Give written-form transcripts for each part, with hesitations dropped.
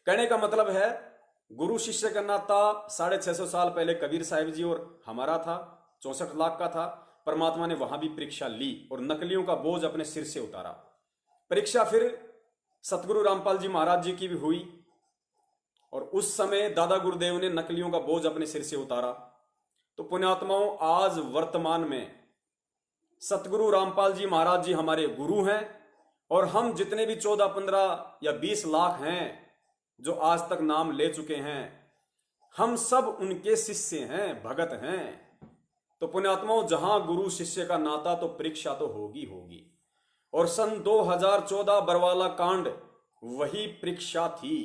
कहने का मतलब है गुरु शिष्य का नाता 650 साल पहले कबीर साहिब जी और हमारा था, 64 लाख का था। परमात्मा ने वहां भी परीक्षा ली और नकलियों का बोझ अपने सिर से उतारा। परीक्षा फिर सतगुरु रामपाल जी महाराज जी की भी हुई और उस समय दादा गुरुदेव ने नकलियों का बोझ अपने सिर से उतारा। तो पुण्यात्माओं, आज वर्तमान में सतगुरु रामपाल जी महाराज जी हमारे गुरु हैं और हम जितने भी 14, 15 या 20 लाख हैं जो आज तक नाम ले चुके हैं, हम सब उनके शिष्य हैं, भगत हैं। तो पुण्यात्माओं, जहां गुरु शिष्य का नाता तो परीक्षा तो होगी होगी। और सन 2014 बरवाला कांड वही परीक्षा थी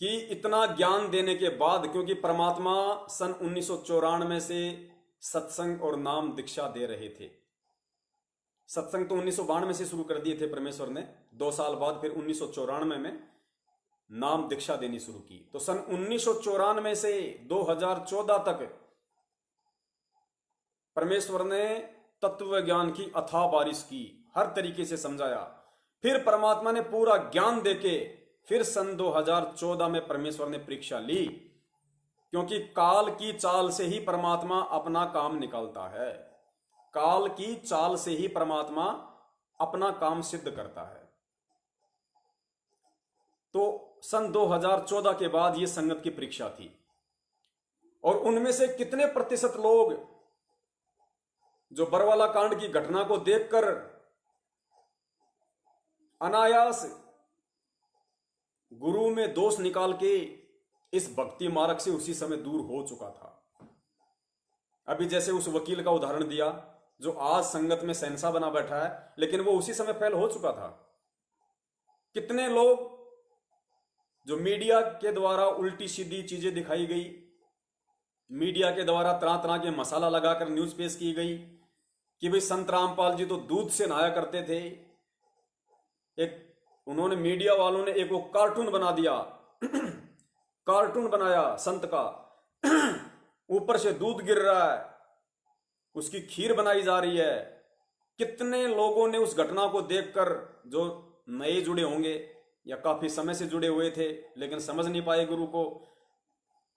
कि इतना ज्ञान देने के बाद, क्योंकि परमात्मा सन 1994 से सत्संग और नाम दीक्षा दे रहे थे। सत्संग तो 1992 से शुरू कर दिए थे परमेश्वर ने, 2 साल बाद फिर 1994 में नाम दीक्षा देनी शुरू की। तो सन 1994 से 2014 तक परमेश्वर ने तत्व ज्ञान की अथाह बारिश की, हर तरीके से समझाया। फिर परमात्मा ने पूरा ज्ञान देके फिर सन 2014 में परमेश्वर ने परीक्षा ली, क्योंकि काल की चाल से ही परमात्मा अपना काम निकालता है। काल की चाल से ही परमात्मा अपना काम सिद्ध करता है। तो सन 2014 के बाद यह संगत की परीक्षा थी और उनमें से कितने प्रतिशत लोग जो बरवाला कांड की घटना को देखकर अनायास गुरु में दोष निकाल के इस भक्ति मार्ग से उसी समय दूर हो चुका था। अभी जैसे उस वकील का उदाहरण दिया जो आज संगत में शहंशाह बना बैठा है, लेकिन वो उसी समय फेल हो चुका था। कितने लोग जो मीडिया के द्वारा उल्टी सीधी चीजें दिखाई गई, मीडिया के द्वारा तरह तरह के मसाला लगाकर न्यूज पेश की गई कि भाई संत रामपाल जी तो दूध से नहाया करते थे। एक उन्होंने, मीडिया वालों ने एक वो कार्टून बना दिया कार्टून बनाया संत का ऊपर से दूध गिर रहा है, उसकी खीर बनाई जा रही है। कितने लोगों ने उस घटना को देखकर, जो नए जुड़े होंगे या काफी समय से जुड़े हुए थे लेकिन समझ नहीं पाए गुरु को,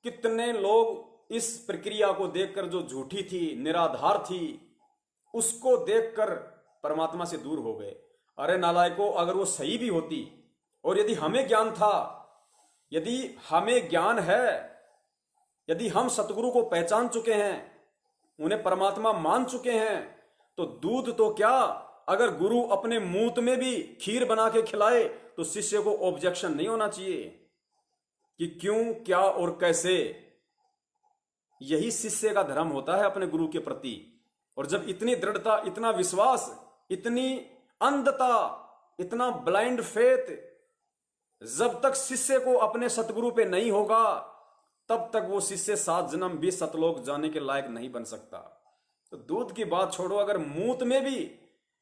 कितने लोग इस प्रक्रिया को देखकर जो झूठी थी, निराधार थी, उसको देखकर परमात्मा से दूर हो गए। अरे नालायकों, अगर वो सही भी होती और यदि हमें ज्ञान था, यदि हमें ज्ञान है, यदि हम सतगुरु को पहचान चुके हैं, उन्हें परमात्मा मान चुके हैं, तो दूध तो क्या, अगर गुरु अपने मूत में भी खीर बना के खिलाए तो शिष्य को ऑब्जेक्शन नहीं होना चाहिए कि क्यों, क्या और कैसे। यही शिष्य का धर्म होता है अपने गुरु के प्रति। और जब इतनी दृढ़ता, इतना विश्वास, इतनी अंधता, इतना ब्लाइंड फेथ जब तक शिष्य को अपने सतगुरु पे नहीं होगा, तब तक वो शिष्य 7 जन्म भी सतलोक जाने के लायक नहीं बन सकता। तो दूध की बात छोड़ो, अगर मूत में भी,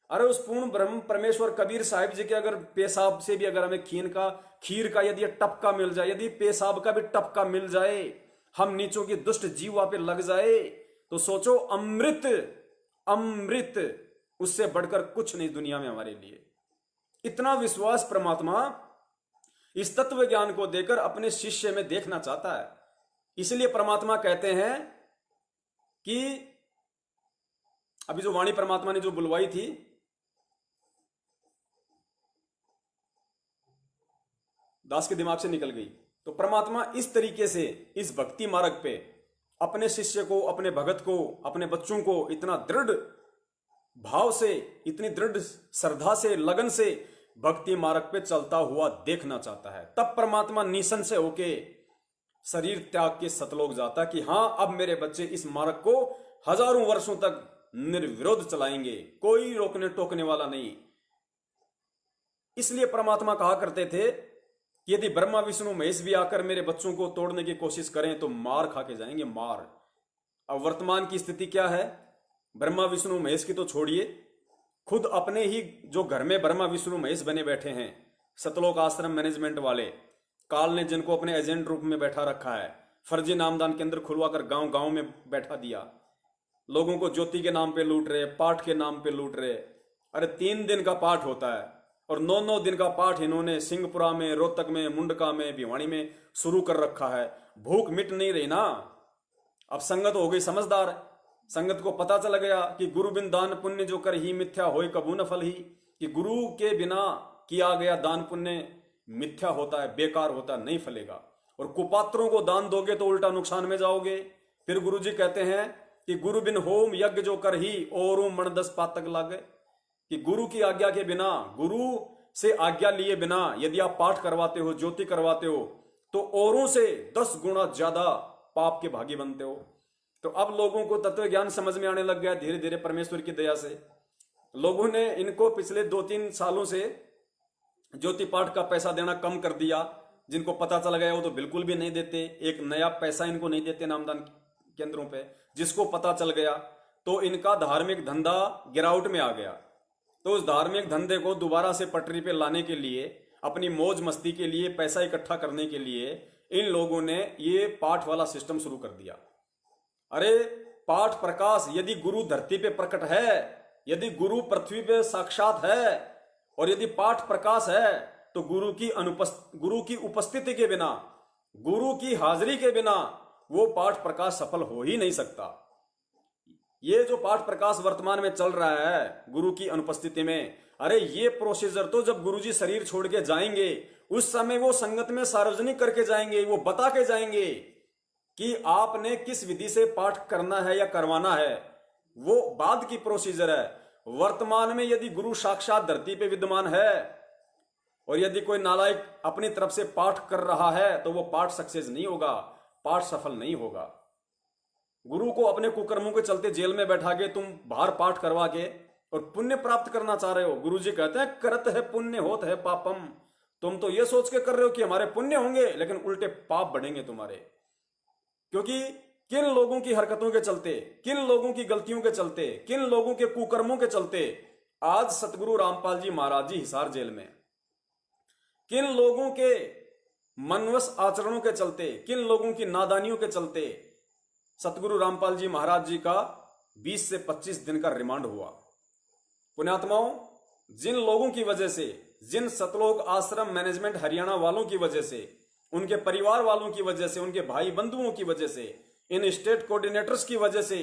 अरे उस पूर्ण ब्रह्म परमेश्वर कबीर साहिब जी के अगर पेशाब से भी अगर हमें खीर का यदि टपका मिल जाए, यदि पेशाब का भी टपका मिल जाए, हम नीचों की दुष्ट जीवा पे लग जाए, तो सोचो अमृत, अमृत उससे बढ़कर कुछ नहीं दुनिया में हमारे लिए। इतना विश्वास परमात्मा इस तत्व ज्ञान को देकर अपने शिष्य में देखना चाहता है। इसलिए परमात्मा कहते हैं कि अभी जो वाणी परमात्मा ने जो बुलवाई थी, दास के दिमाग से निकल गई। तो परमात्मा इस तरीके से इस भक्ति मार्ग पे अपने शिष्य को, अपने भगत को, अपने बच्चों को इतना दृढ़ भाव से, इतनी दृढ़ श्रद्धा से, लगन से भक्ति मार्ग पे चलता हुआ देखना चाहता है। तब परमात्मा निशन से होके शरीर त्याग के सतलोक जाता कि हां, अब मेरे बच्चे इस मार्ग को हजारों वर्षों तक निर्विरोध चलाएंगे, कोई रोकने टोकने वाला नहीं। इसलिए परमात्मा कहा करते थे कि यदि ब्रह्मा विष्णु महेश भी आकर मेरे बच्चों को तोड़ने की कोशिश करें तो मार खा के जाएंगे, मार। अब वर्तमान की स्थिति क्या है? ब्रह्मा विष्णु महेश की तो छोड़िए, खुद अपने ही जो घर में ब्रह्मा विष्णु महेश बने बैठे हैं, सतलोक आश्रम मैनेजमेंट वाले, काल ने जिनको अपने एजेंट रूप में बैठा रखा है, फर्जी नामदान केंद्र खुलवाकर गांव गांव में बैठा दिया, लोगों को ज्योति के नाम पे लूट रहे, पाठ के नाम पे लूट रहे। अरे 3 दिन का पाठ होता है, और 9-9 दिन का पाठ इन्होंने सिंहपुरा में, रोहतक में, मुंडका में, भिवानी में शुरू कर रखा है। भूख मिट नहीं रही ना। अब संगत हो गई समझदार। संगत को पता चल गया कि गुरु बिन दान पुण्य जो कर ही मिथ्या होय कबू न फल ही, कि गुरु के बिना किया गया दान पुण्य मिथ्या होता है, बेकार होता है, नहीं फलेगा। और कुपात्रों को दान दोगे तो उल्टा नुकसान में जाओगे। फिर गुरु जी कहते हैं कि गुरु बिन होम यज्ञ जो कर ही और मन 10 पातक लागे, कि गुरु की आज्ञा के बिना, गुरु से आज्ञा लिए बिना यदि आप पाठ करवाते हो, ज्योति करवाते हो, तो औरों से 10 गुना ज्यादा पाप के भागी बनते हो। तो अब लोगों को तत्व ज्ञान समझ में आने लग गया धीरे धीरे परमेश्वर की दया से। लोगों ने इनको पिछले 2-3 सालों से ज्योति पाठ का पैसा देना कम कर दिया। जिनको पता चल गया वो तो बिल्कुल भी नहीं देते, एक नया पैसा इनको नहीं देते नामदान केंद्रों पे। जिसको पता चल गया तो इनका धार्मिक धंधा गिरावट में आ गया। तो उस धार्मिक धंधे को दोबारा से पटरी पे लाने के लिए, अपनी मौज मस्ती के लिए, पैसा इकट्ठा करने के लिए इन लोगों ने ये पाठ वाला सिस्टम शुरू कर दिया। अरे पाठ प्रकाश, यदि गुरु धरती पे प्रकट है, यदि गुरु पृथ्वी पे साक्षात है, और यदि पाठ प्रकाश है, तो गुरु की उपस्थिति के बिना, गुरु की हाजिरी के बिना वो पाठ प्रकाश सफल हो ही नहीं सकता। ये जो पाठ प्रकाश वर्तमान में चल रहा है गुरु की अनुपस्थिति में, अरे ये प्रोसीजर तो जब गुरुजी शरीर छोड़ के जाएंगे उस समय वो संगत में सार्वजनिक करके जाएंगे, वो बता के जाएंगे कि आपने किस विधि से पाठ करना है या करवाना है। वो बाद की प्रोसीजर है। वर्तमान में यदि गुरु साक्षात धरती पे विद्यमान है और यदि कोई नालायक अपनी तरफ से पाठ कर रहा है तो वो पाठ सक्सेस नहीं होगा, पाठ सफल नहीं होगा। गुरु को अपने कुकर्मों के चलते जेल में बैठा के तुम बाहर पाठ करवा के और पुण्य प्राप्त करना चाह रहे हो। गुरु जी कहते हैं करत है पुण्य होत है पापम। तुम तो ये सोच के कर रहे हो कि हमारे पुण्य होंगे, लेकिन उल्टे पाप बढ़ेंगे तुम्हारे। क्योंकि किन लोगों की हरकतों के चलते, किन लोगों की गलतियों के चलते, किन लोगों के कुकर्मों के चलते आज सतगुरु रामपाल जी महाराज जी हिसार जेल में, किन लोगों के मनवश आचरणों के चलते, किन लोगों की नादानियों के चलते सतगुरु रामपाल जी महाराज जी का 20 से 25 दिन का रिमांड हुआ। पुण्यात्माओं, जिन लोगों की वजह से, जिन सतलोक आश्रम मैनेजमेंट हरियाणा वालों की वजह से, उनके परिवार वालों की वजह से, उनके भाई बंधुओं की वजह से, इन स्टेट कोऑर्डिनेटर्स की वजह से,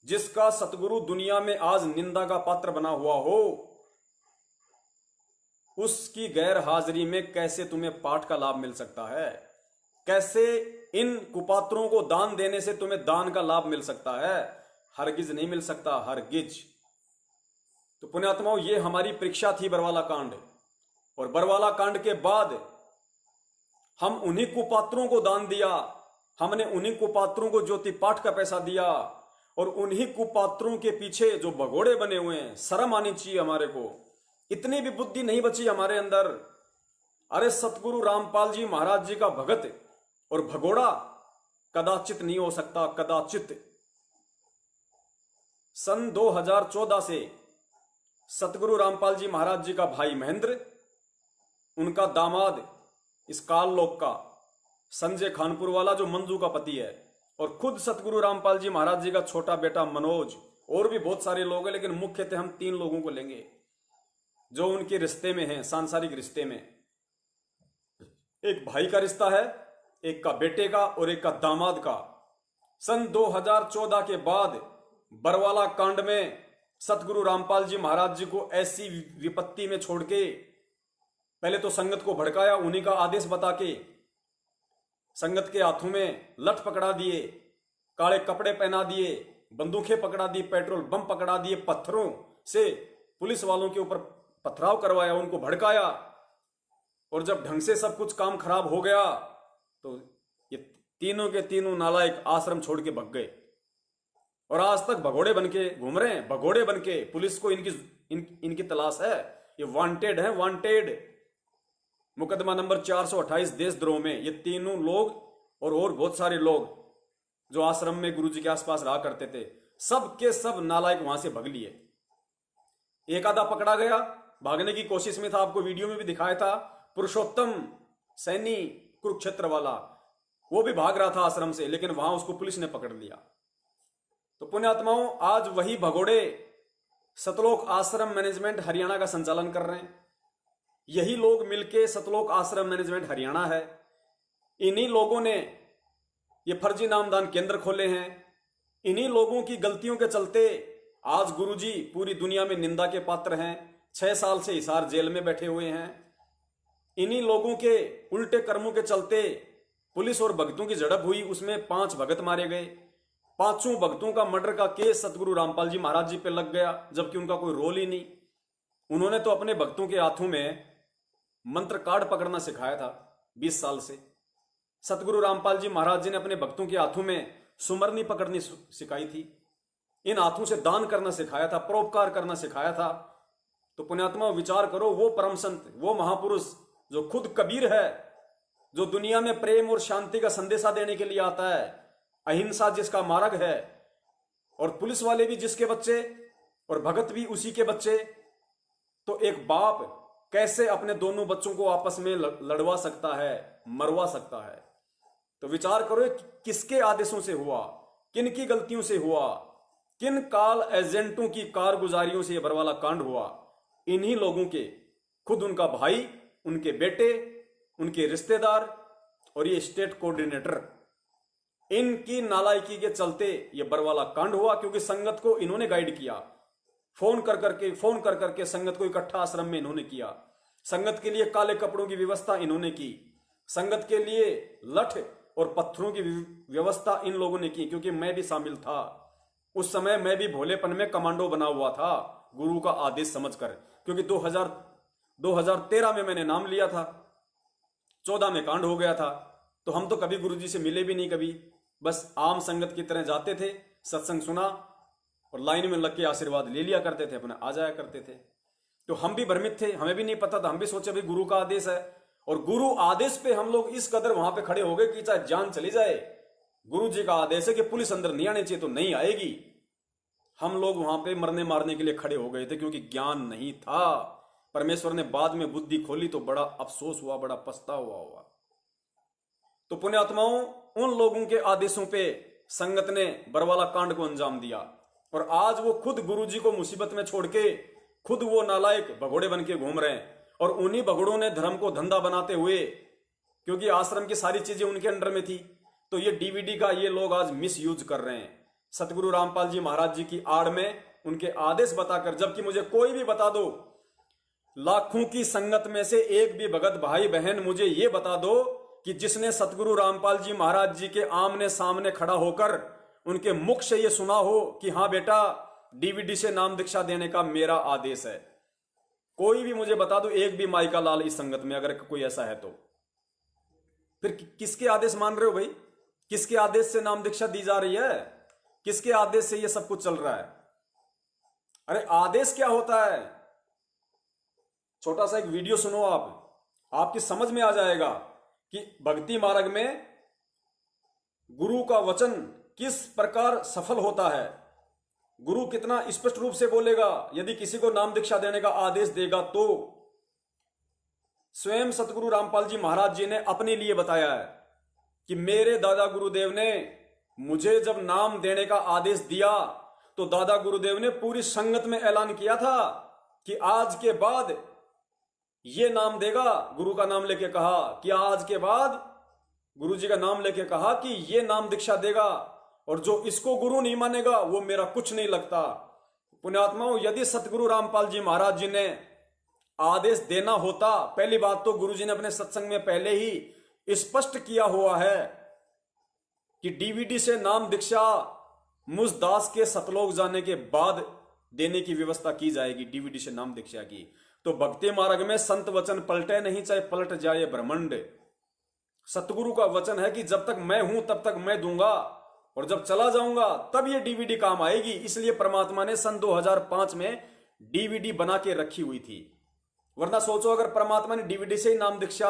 जिसका सतगुरु दुनिया में आज निंदा का पात्र बना हुआ हो, उसकी गैर हाजिरी में कैसे तुम्हें पाठ का लाभ मिल सकता है? कैसे इन कुपात्रों को दान देने से तुम्हें दान का लाभ मिल सकता है? हरगिज नहीं मिल सकता, हरगिज। तो पुण्यात्माओं, ये हमारी परीक्षा थी बरवाला कांड। और बरवाला कांड के बाद हम उन्हीं कुपात्रों को दान दिया, हमने उन्हीं कुपात्रों को ज्योति पाठ का पैसा दिया, और उन्हीं कुपात्रों के पीछे जो भगोड़े बने हुए हैं, शर्म आनी चाहिए हमारे को। इतनी भी बुद्धि नहीं बची हमारे अंदर। अरे सतगुरु रामपाल जी महाराज जी का भगत और भगोड़ा कदाचित नहीं हो सकता, कदाचित। सन 2014 से सतगुरु रामपाल जी महाराज जी का भाई महेंद्र, उनका दामाद इस काल लोक का संजय खानपुर वाला जो मंजू का पति है, और खुद सतगुरु रामपाल जी महाराज जी का छोटा बेटा मनोज, और भी बहुत सारे लोग हैं, लेकिन मुख्यतः हम 3 लोगों को लेंगे जो उनके रिश्ते में हैं, सांसारिक रिश्ते में। एक भाई का रिश्ता है, एक का बेटे का और एक का दामाद का। सन 2014 के बाद बरवाला कांड में सतगुरु रामपाल जी महाराज जी को ऐसी विपत्ति में छोड़ के पहले तो संगत को भड़काया, उन्हीं का आदेश बता के संगत के हाथों में लठ पकड़ा दिए, काले कपड़े पहना दिए, बंदूकें पकड़ा दी, पेट्रोल बम पकड़ा दिए, पत्थरों से पुलिस वालों के ऊपर पथराव करवाया, उनको भड़काया। और जब ढंग से सब कुछ काम खराब हो गया तो ये तीनों के तीनों नालायक आश्रम छोड़ के भग गए, और आज तक भगोड़े बनके घूम रहे हैं। भगोड़े बनके पुलिस को इनकी तलाश है। ये वांटेड है, वांटेड। मुकदमा नंबर 428 देशद्रोह में ये तीनों लोग और बहुत सारे लोग जो आश्रम में गुरुजी के आसपास रहा करते थे, सब के सब नालायक वहां से भग लिए। एक आधा पकड़ा गया, भागने की कोशिश में था, आपको वीडियो में भी दिखाया था, पुरुषोत्तम सैनी कुरुक्षेत्र वाला, वो भी भाग रहा था आश्रम से, लेकिन वहां उसको पुलिस ने पकड़ लिया। तो पुण्यात्माओं, आज वही भगोड़े सतलोक आश्रम मैनेजमेंट हरियाणा का संचालन कर रहे हैं। यही लोग मिलके सतलोक आश्रम मैनेजमेंट हरियाणा है। इन्हीं लोगों ने ये फर्जी नामदान केंद्र खोले हैं। इन्हीं लोगों की गलतियों के चलते आज गुरुजी पूरी दुनिया में निंदा के पात्र हैं। 6 साल से हिसार जेल में बैठे हुए हैं। इन्हीं लोगों के उल्टे कर्मों के चलते पुलिस और भक्तों की झड़प हुई, उसमें 5 भगत मारे गए। 5 भक्तों का मर्डर का केस सतगुरु रामपाल जी महाराज जी पे लग गया, जबकि उनका कोई रोल ही नहीं। उन्होंने तो अपने भक्तों के हाथों में मंत्र कार्ड पकड़ना सिखाया था 20 साल से। सतगुरु रामपाल जी महाराज जी ने अपने भक्तों के हाथों में सुमरनी पकड़नी सिखाई थी। इन हाथों से दान करना सिखाया था, परोपकार करना सिखाया था। तो पुण्यात्मा विचार करो, वो परम संत, वो महापुरुष जो खुद कबीर है, जो दुनिया में प्रेम और शांति का संदेशा देने के लिए आता है, अहिंसा जिसका मार्ग है, और पुलिस वाले भी जिसके बच्चे और भगत भी उसी के बच्चे, तो एक बाप कैसे अपने दोनों बच्चों को आपस में लड़वा सकता है, मरवा सकता है? तो विचार करो किसके आदेशों से हुआ, किन की गलतियों से हुआ, किन काल एजेंटों की कारगुजारियों से यह बरवाला कांड हुआ। इन्हीं लोगों के खुद उनका भाई, उनके बेटे, उनके रिश्तेदार और ये स्टेट कोऑर्डिनेटर, इनकी नालायकी के चलते ये बरवाला कांड हुआ। क्योंकि संगत को इन्होंने गाइड किया, फोन कर करके संगत को इकट्ठा आश्रम में इन्होंने किया। संगत के लिए काले कपड़ों की व्यवस्था इन्होंने की। संगत के लिए लठ और पत्थरों की व्यवस्था इन लोगों ने की। क्योंकि मैं भी शामिल था उस समय, मैं भी भोलेपन में कमांडो बना हुआ था गुरु का आदेश समझकर। क्योंकि 2013 में मैंने नाम लिया था, 14 में कांड हो गया था। तो हम तो कभी गुरुजी से मिले भी नहीं, कभी बस आम संगत की तरह जाते थे, सत्संग सुना और लाइन में लग के आशीर्वाद ले लिया करते थे, अपने आ जाया करते थे। तो हम भी भ्रमित थे, हमें भी नहीं पता था। हम भी सोचे भाई गुरु का आदेश है, और गुरु आदेश पे हम लोग इस कदर वहां पे खड़े हो गए कि चाहे जान चली जाए, गुरु जी का आदेश है कि पुलिस अंदर नहीं आनी चाहिए तो नहीं आएगी। हम लोग वहां पे मरने मारने के लिए खड़े हो गए थे, क्योंकि ज्ञान नहीं था। परमेश्वर ने बाद में बुद्धि खोली तो बड़ा अफसोस हुआ, बड़ा पछतावा हुआ। तो पुण्यात्माओं, उन लोगों के आदेशों पे संगत ने बरवाला कांड को अंजाम दिया, और आज वो खुद गुरुजी को मुसीबत में छोड़ के खुद वो नालायक भगोड़े बन के घूम रहे हैं। और उन्हीं भगोड़ों ने धर्म को धंधा बनाते हुए, क्योंकि आश्रम की सारी चीजें उनके अंडर में थी, तो ये डीवीडी का ये लोग आज मिस यूज कर रहे हैं सतगुरु रामपाल जी महाराज जी की आड़ में, उनके आदेश बताकर। जबकि मुझे कोई भी बता दो, लाखों की संगत में से एक भी भगत भाई बहन मुझे ये बता दो कि जिसने सतगुरु रामपाल जी महाराज जी के आमने सामने खड़ा होकर उनके मुख से ये सुना हो कि हाँ बेटा, डीवीडी से नाम दीक्षा देने का मेरा आदेश है। कोई भी मुझे बता दो, एक भी माई का लाल इस संगत में अगर कोई ऐसा है तो फिर किसके आदेश मान रहे हो भाई? किसके आदेश से नाम दीक्षा दी जा रही है? किसके आदेश से ये सब कुछ चल रहा है? अरे आदेश क्या होता है? छोटा सा एक वीडियो सुनो आप, आपकी समझ में आ जाएगा कि भक्ति मार्ग में गुरु का वचन किस प्रकार सफल होता है। गुरु कितना स्पष्ट रूप से बोलेगा यदि किसी को नाम दीक्षा देने का आदेश देगा तो। स्वयं सतगुरु रामपाल जी महाराज जी ने अपने लिए बताया है कि मेरे दादा गुरुदेव ने मुझे जब नाम देने का आदेश दिया तो दादा गुरुदेव ने पूरी संगत में ऐलान किया था कि आज के बाद ये नाम देगा। गुरु का नाम लेके कहा कि आज के बाद, गुरु जी का नाम लेके कहा कि ये नाम दीक्षा देगा, और जो इसको गुरु नहीं मानेगा वो मेरा कुछ नहीं लगता। पुण्यात्माओं, यदि सतगुरु रामपाल जी महाराज जी ने आदेश देना होता, पहली बात तो गुरु जी ने अपने सत्संग में पहले ही स्पष्ट किया हुआ है कि डीवीडी से नाम दीक्षा मुझ दास के सतलोक जाने के बाद देने की व्यवस्था की जाएगी, डीवीडी से नाम दीक्षा की। तो भक्ति मार्ग में संत वचन पलटे नहीं, चाहे पलट जाए ब्रह्मांड। सतगुरु का वचन है कि जब तक मैं हूं तब तक मैं दूंगा, और जब चला जाऊंगा तब ये डीवीडी काम आएगी। इसलिए परमात्मा ने सन 2005 में डीवीडी बना के रखी हुई थी। वरना सोचो, अगर परमात्मा ने डीवीडी से ही नाम दीक्षा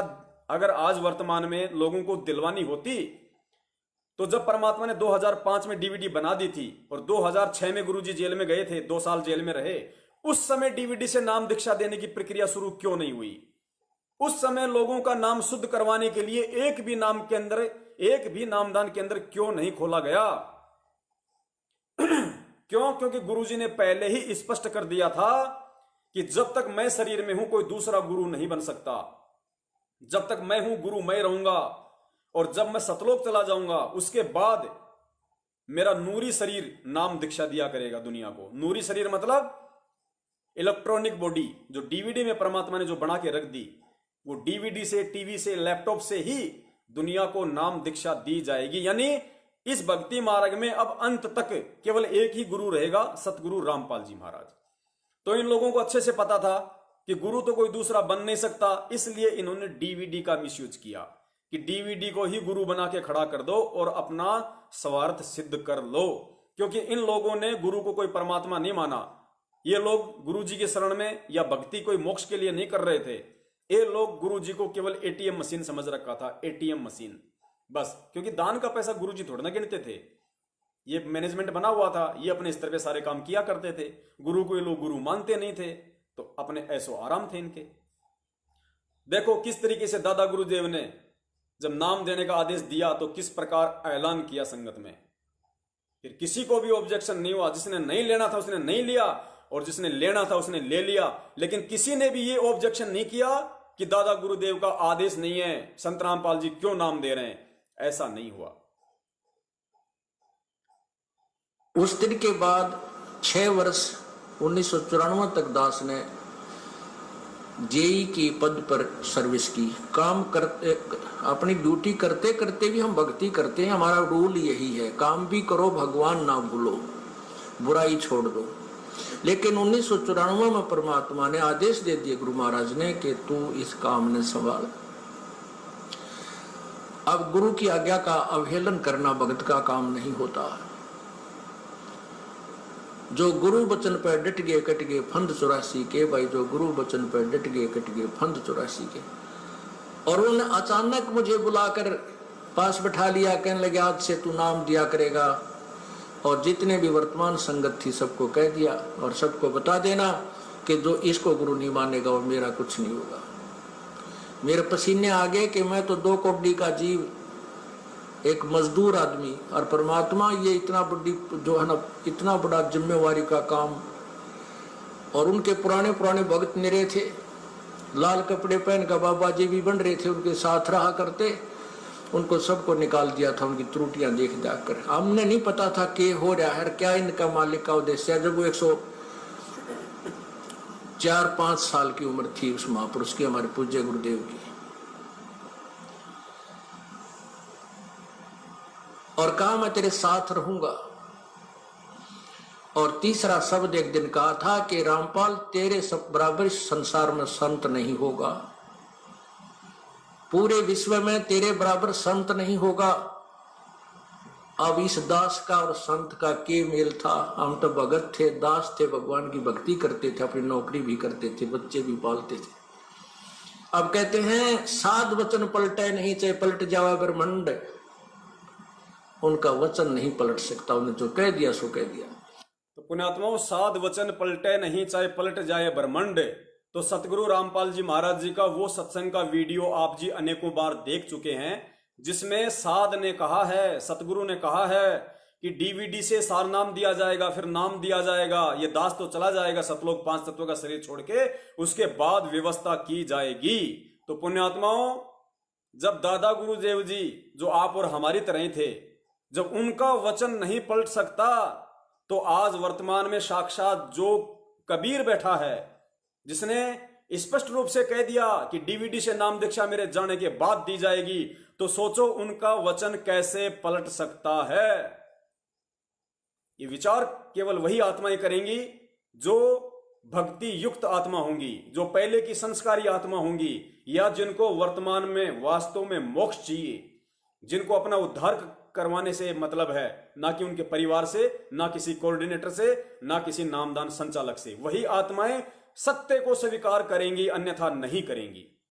अगर आज वर्तमान में लोगों को दिलवानी होती, तो जब परमात्मा ने 2005 में डीवीडी बना दी थी और 2006 में गुरुजी जेल में गए थे, 2 साल जेल में रहे, उस समय डीवीडी से नाम दीक्षा देने की प्रक्रिया शुरू क्यों नहीं हुई? उस समय लोगों का नाम शुद्ध करवाने के लिए एक भी नामदान केंद्र क्यों नहीं खोला गया? क्यों? क्योंकि गुरुजी ने पहले ही स्पष्ट कर दिया था कि जब तक मैं शरीर में हूं कोई दूसरा गुरु नहीं बन सकता। जब तक मैं हूं गुरु मैं रहूंगा, और जब मैं सतलोक चला जाऊंगा उसके बाद मेरा नूरी शरीर नाम दीक्षा दिया करेगा दुनिया को। नूरी शरीर मतलब इलेक्ट्रॉनिक बॉडी, जो डीवीडी में परमात्मा ने जो बना के रख दी, वो डीवीडी से, टीवी से, लैपटॉप से ही दुनिया को नाम दीक्षा दी जाएगी। यानी इस भक्ति मार्ग में अब अंत तक केवल एक ही गुरु रहेगा, सतगुरु रामपाल जी महाराज। तो इन लोगों को अच्छे से पता था कि गुरु तो कोई दूसरा बन नहीं सकता, इसलिए इन्होंने डीवीडी का मिसयूज किया कि डीवीडी को ही गुरु बना के खड़ा कर दो और अपना स्वार्थ सिद्ध कर लो। क्योंकि इन लोगों ने गुरु को कोई परमात्मा नहीं माना। ये लोग गुरु जी के शरण में या भक्ति कोई मोक्ष के लिए नहीं कर रहे थे। ये लोग गुरु जी को केवल एटीएम मशीन समझ रखा था, एटीएम मशीन बस। क्योंकि दान का पैसा गुरु जी थोड़ा ना गिनते थे, ये मैनेजमेंट बना हुआ था, ये अपने स्तर पे सारे काम किया करते थे। गुरु को ये लोग गुरु मानते नहीं थे, तो अपने ऐसो आराम थे इनके। देखो किस तरीके से दादा गुरुदेव ने जब नाम देने का आदेश दिया तो किस प्रकार ऐलान किया संगत में। फिर किसी को भी ऑब्जेक्शन नहीं हुआ। जिसने नहीं लेना था उसने नहीं लिया, और जिसने लेना था उसने ले लिया। लेकिन किसी ने भी ये ऑब्जेक्शन नहीं किया कि दादा गुरुदेव का आदेश नहीं है, संत रामपाल जी क्यों नाम दे रहे हैं। ऐसा नहीं हुआ। उस दिन के बाद 6 वर्ष 1994 तक दास ने जेई की पद पर सर्विस की। काम करते, अपनी ड्यूटी करते करते भी हम भक्ति करते हैं। हमारा रूल यही है, काम भी करो भगवान ना भूलो, बुराई छोड़ दो। लेकिन 1994 में परमात्मा ने आदेश दे दिए गुरु महाराज ने कि तू इस काम ने संभाल। अब गुरु की आज्ञा का अवहेलन करना भगत का काम नहीं होता। जो गुरु वचन पर डट गए कट गए फंद 84 के। भाई जो गुरु वचन पर डट गए कट गए फंद 84 के। और उन्होंने अचानक मुझे बुलाकर पास बैठा लिया, कहने लगे आज से तू नाम दिया करेगा, और जितने भी वर्तमान संगत थी सबको कह दिया, और सबको बता देना कि जो इसको गुरु नहीं मानेगा और मेरा कुछ नहीं होगा। मेरे पसीने आ गए कि मैं तो 2 कौड़ी का जीव, एक मजदूर आदमी, और परमात्मा ये इतना बड़ी जो है ना, इतना बड़ा जिम्मेवारी का काम। और उनके पुराने पुराने भक्त मेरे थे, लाल कपड़े पहन कर बाबा जी भी बन रहे थे, उनके साथ रहा करते। उनको सबको निकाल दिया था, उनकी त्रुटियां देख जाकर। हमने नहीं पता था कि हो रहा है, क्या इनका मालिक का उद्देश्य है। जब वो 104-5 साल की उम्र थी उस महापुरुष की, हमारे पूज्य गुरुदेव की। और कहा मैं तेरे साथ रहूंगा। और तीसरा शब्द एक दिन कहा था कि रामपाल तेरे सब बराबर संसार में संत नहीं होगा, पूरे विश्व में तेरे बराबर संत नहीं होगा। अब इस दास का और संत का के मेल था। हम तो भगत थे, दास थे, भगवान की भक्ति करते थे, अपनी नौकरी भी करते थे, बच्चे भी पालते थे। अब कहते हैं साध वचन पलटे नहीं, चाहे पलट जावे ब्रह्मांड। उनका वचन नहीं पलट सकता, उन्हें जो कह दिया सो कह दिया। तो पुण्यात्माओं, साध वचन पलटे नहीं चाहे पलट जाए ब्रह्मांड। तो सतगुरु रामपाल जी महाराज जी का वो सत्संग का वीडियो आप जी अनेकों बार देख चुके हैं, जिसमें साध ने कहा है, सतगुरु ने कहा है कि डीवीडी से सार नाम दिया जाएगा, फिर नाम दिया जाएगा, ये दास तो चला जाएगा सतलोक 5 तत्वों का शरीर छोड़ के, उसके बाद व्यवस्था की जाएगी। तो पुण्यात्माओं, जब दादा गुरुदेव जी जो आप और हमारी तरह ही थे, जब उनका वचन नहीं पलट सकता, तो आज वर्तमान में साक्षात जो कबीर बैठा है, जिसने स्पष्ट रूप से कह दिया कि डीवीडी से नाम दीक्षा मेरे जाने के बाद दी जाएगी, तो सोचो उनका वचन कैसे पलट सकता है। ये विचार केवल वही आत्माएं करेंगी जो भक्ति युक्त आत्मा होंगी, जो पहले की संस्कारी आत्मा होंगी, या जिनको वर्तमान में वास्तव में मोक्ष चाहिए, जिनको अपना उद्धार करवाने से मतलब है, ना कि उनके परिवार से, ना किसी कोऑर्डिनेटर से, ना किसी नामदान संचालक से। वही आत्माएं सत्य को स्वीकार करेंगी, अन्यथा नहीं करेंगी।